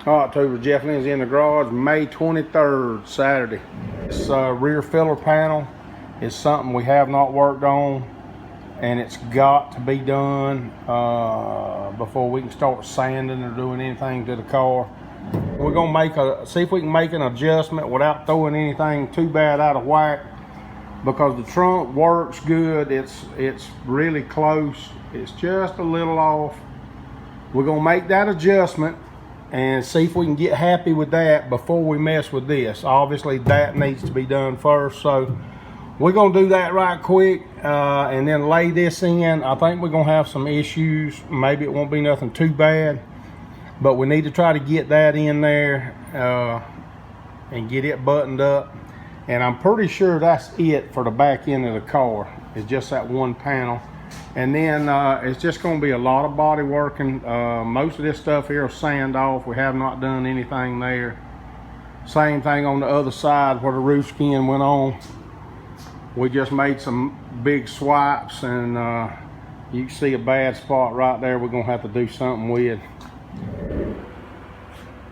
All right, Tuber, Jeff Lindsay in the garage, May 23rd, Saturday. This rear filler panel is something we have not worked on, and it's got to be done before we can start sanding or doing anything to the car. We're gonna see if we can make an adjustment without throwing anything too bad out of whack, because the trunk works good. It's really close. It's just a little off. We're gonna make that adjustment and see if we can get happy with that before we mess with this. Obviously that needs to be done first, so we're gonna do that right quick and then lay this in. I think we're gonna have some issues. Maybe it won't be nothing too bad, but we need to try to get that in there and get it buttoned up. And I'm pretty sure that's it for the back end of the car. It's just that one panel. And then it's just going to be a lot of body working. Most of this stuff here will sand off. We have not done anything there. Same thing on the other side where the roof skin went on. We just made some big swipes, and you can see a bad spot right there we're going to have to do something with.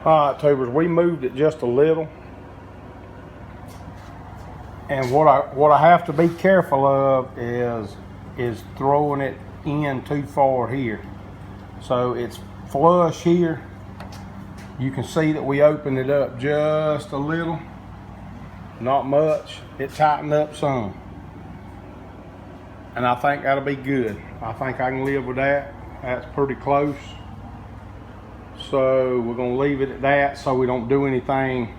All right, tubers, we moved it just a little. And what I have to be careful of is throwing it in too far here. So it's flush here. You can see that we opened it up just a little, not much. It tightened up some, and I think that'll be good. I think I can live with that. That's pretty close. So we're gonna leave it at that so we don't do anything,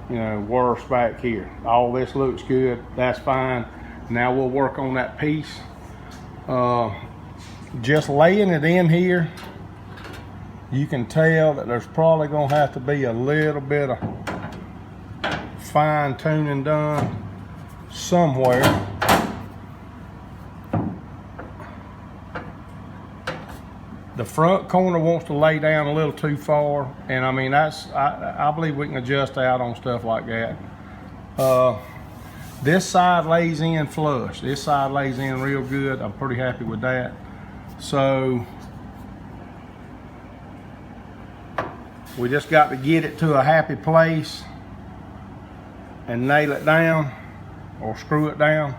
you know, worse back here. All this looks good, that's fine. Now we'll work on that piece. Just laying it in here, you can tell that there's probably gonna have to be a little bit of fine tuning done somewhere. The front corner wants to lay down a little too far, and I mean, I believe we can adjust out on stuff like that. This side lays in flush. This side lays in real good. I'm pretty happy with that. So we just got to get it to a happy place and nail it down or screw it down.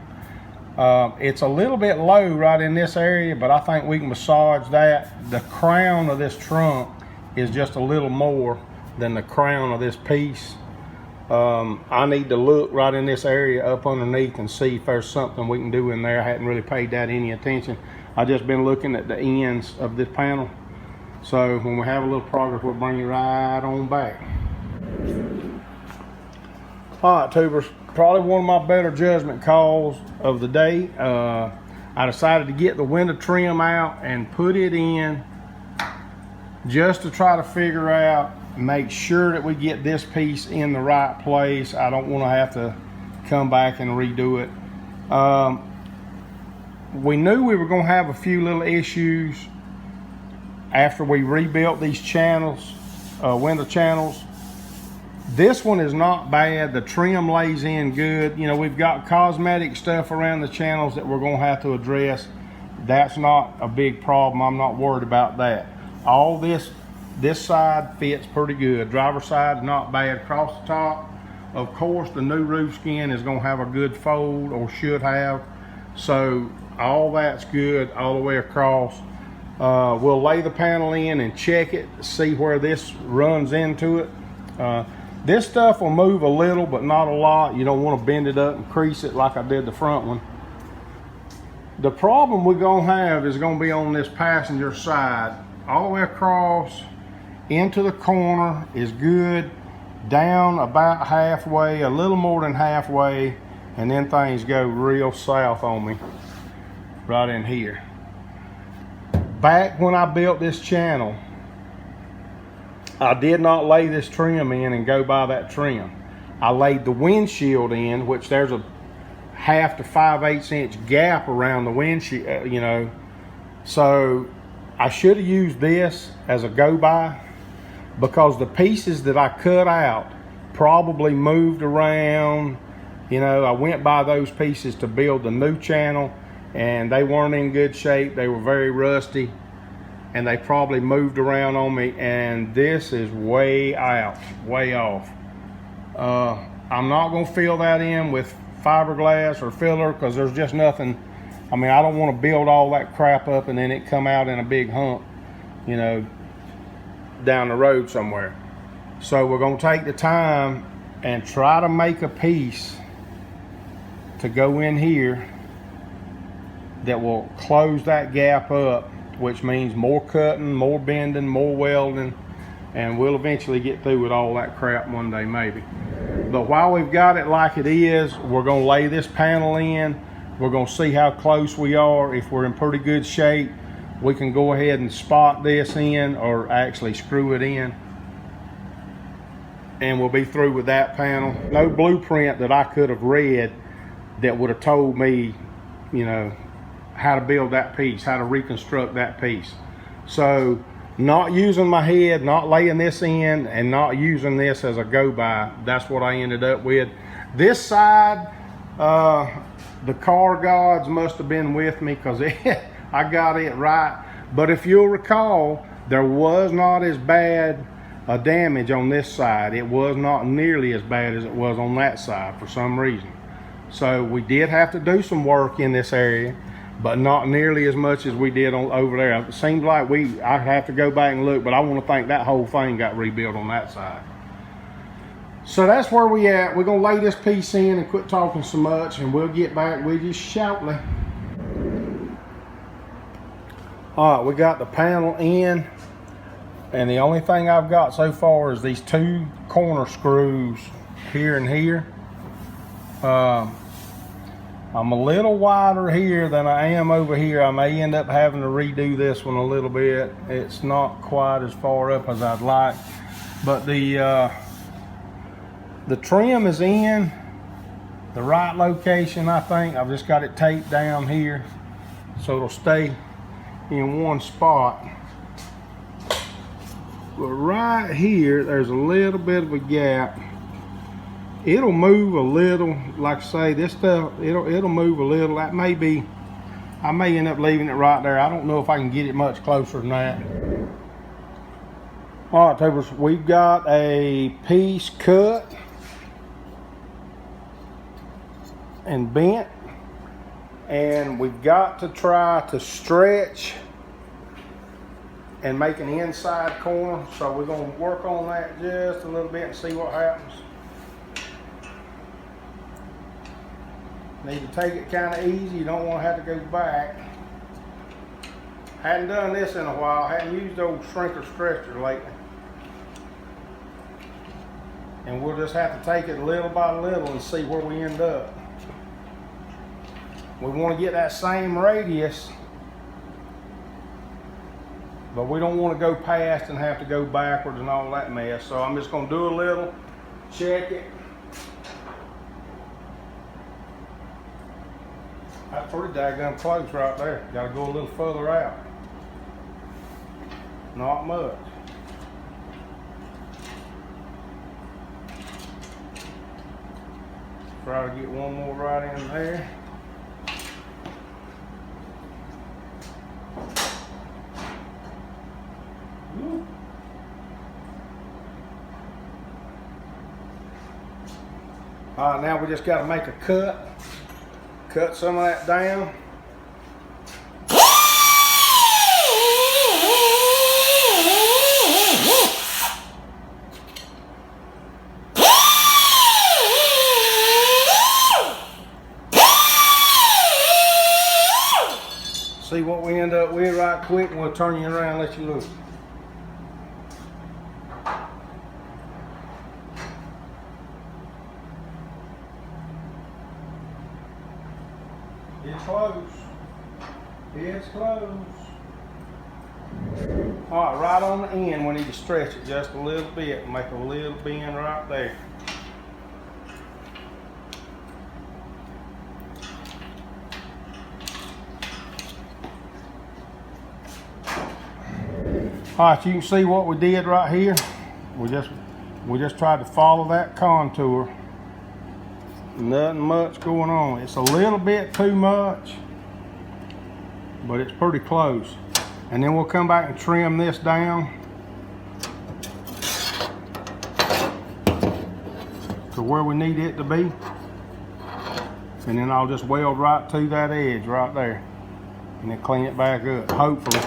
It's a little bit low right in this area, but I think we can massage that. The crown of this trunk is just a little more than the crown of this piece. I need to look right in this area up underneath and see if there's something we can do in there. I hadn't really paid that any attention. I just been looking at the ends of this panel. So when we have a little progress, we'll bring you right on back. All right, tubers, probably one of my better judgment calls of the day. I decided to get the window trim out and put it in just to try to figure out, make sure that we get this piece in the right place. I don't want to have to come back and redo it. We knew we were going to have a few little issues after we rebuilt these channels, window channels. This one is not bad. The trim lays in good. You know, we've got cosmetic stuff around the channels that we're going to have to address. That's not a big problem. I'm not worried about that. All this side fits pretty good. Driver's side, not bad. Across the top, of course, the new roof skin is going to have a good fold, or should have. So all that's good all the way across. We'll lay the panel in and check it, see where this runs into it. This stuff will move a little, but not a lot. You don't want to bend it up and crease it like I did the front one. The problem we're going to have is going to be on this passenger side. All the way across into the corner is good, down about halfway, a little more than halfway, and then things go real south on me right in here. Back when I built this channel, I did not lay this trim in and go by that trim. I laid the windshield in, which there's a 1/2 to 5/8 inch gap around the windshield, you know. So I should have used this as a go-by, because the pieces that I cut out probably moved around. You know, I went by those pieces to build the new channel, and they weren't in good shape. They were very rusty. and they probably moved around on me, and this is way out, way off. I'm not gonna fill that in with fiberglass or filler because there's just nothing. I mean, I don't want to build all that crap up and then it come out in a big hump, you know, down the road somewhere. So we're gonna take the time and try to make a piece to go in here that will close that gap up, which means more cutting, more bending, more welding, and we'll eventually get through with all that crap one day maybe. But while we've got it like it is, we're gonna lay this panel in. We're gonna see how close we are. If we're in pretty good shape, we can go ahead and spot this in, or actually screw it in, and we'll be through with that panel. No blueprint that I could have read that would have told me, you know, how to build that piece, how to reconstruct that piece. So not using my head, not laying this in, and not using this as a go-by, that's what I ended up with. This side, the car gods must have been with me because I got it right. But if you'll recall, there was not as bad a damage on this side. It was not nearly as bad as it was on that side for some reason. So we did have to do some work in this area, but not nearly as much as we did on over there. It seems like I have to go back and look, but I want to think that whole thing got rebuilt on that side. So that's where we at. We're gonna lay this piece in and quit talking so much, and we'll get back with you shortly. All right, we got the panel in, and the only thing I've got so far is these two corner screws here and here. I'm a little wider here than I am over here. I may end up having to redo this one a little bit. It's not quite as far up as I'd like, but the trim is in the right location, I think. I've just got it taped down here so it'll stay in one spot. But right here, there's a little bit of a gap. It'll move a little, like I say, this stuff, it'll move a little. That may be, I may end up leaving it right there. I don't know if I can get it much closer than that. All right, Tubers, we've got a piece cut and bent, and we've got to try to stretch and make an inside corner. So we're gonna work on that just a little bit and see what happens. Need to take it kind of easy. You don't want to have to go back. Hadn't done this in a while. Hadn't used the old shrinker stretcher lately. And we'll just have to take it little by little and see where we end up. We want to get that same radius, but we don't want to go past and have to go backwards and all that mess. So I'm just going to do a little, check it. That's pretty daggone close right there. Got to go a little further out. Not much. Try to get one more right in there. All right, now we just got to make a cut. Cut some of that down. See what we end up with right quick, and we'll turn you around and let you look. It's close. It's close. All right, right on the end, we need to stretch it just a little bit. Make a little bend right there. All right, you can see what we did right here. We just tried to follow that contour. Nothing much going on. It's a little bit too much, but it's pretty close. And then we'll come back and trim this down to where we need it to be. And then I'll just weld right to that edge right there. And then clean it back up, hopefully.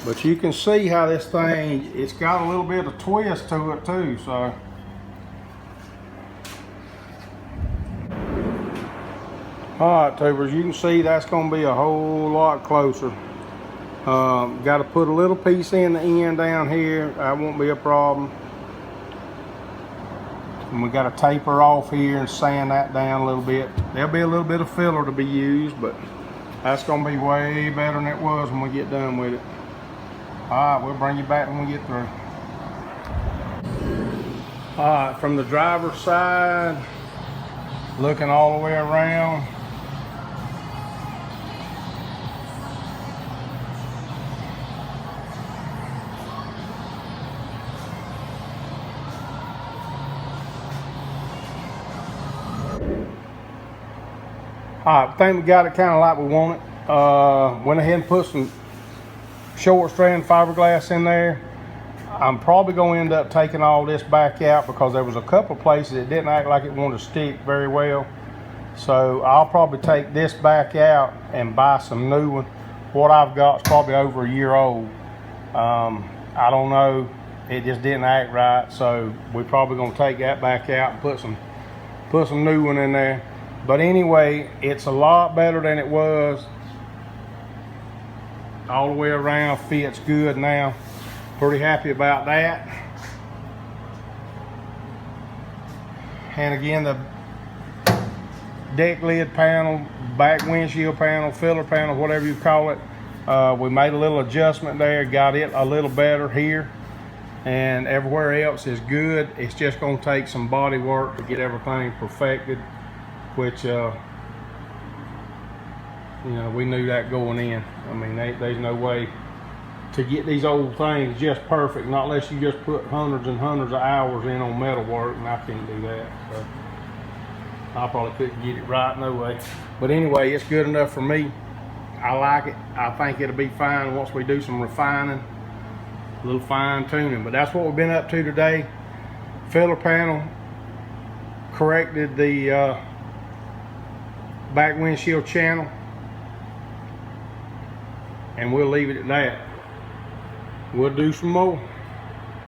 But you can see how this thing, it's got a little bit of twist to it too, so. Alright, tubers, you can see that's going to be a whole lot closer. Got to put a little piece in the end down here. That won't be a problem. And we got to taper off here and sand that down a little bit. There'll be a little bit of filler to be used, but that's going to be way better than it was when we get done with it. Alright, we'll bring you back when we get through. Alright, from the driver's side, looking all the way around. Alright, I think we got it kind of like we want it. Went ahead and put some short strand fiberglass in there. I'm probably going to end up taking all this back out because there was a couple of places that didn't act like it wanted to stick very well. So I'll probably take this back out and buy some new one. What I've got is probably over a year old. I don't know, it just didn't act right, so we're probably going to take that back out and put some new one in there. But anyway, it's a lot better than it was. All the way around, fits good now. Pretty happy about that. And again, the deck lid panel, back windshield panel, filler panel, whatever you call it, we made a little adjustment there, got it a little better here, and everywhere else is good. It's just going to take some body work to get everything perfected, which you know, we knew that going in. I mean, there's no way to get these old things just perfect, not unless you just put hundreds and hundreds of hours in on metal work, and I can't do that. So I probably couldn't get it right no way. But anyway, it's good enough for me. I like it. I think it'll be fine once we do some refining, a little fine tuning. But that's what we've been up to today. Filler panel, corrected the back windshield channel, and we'll leave it at that. We'll do some more.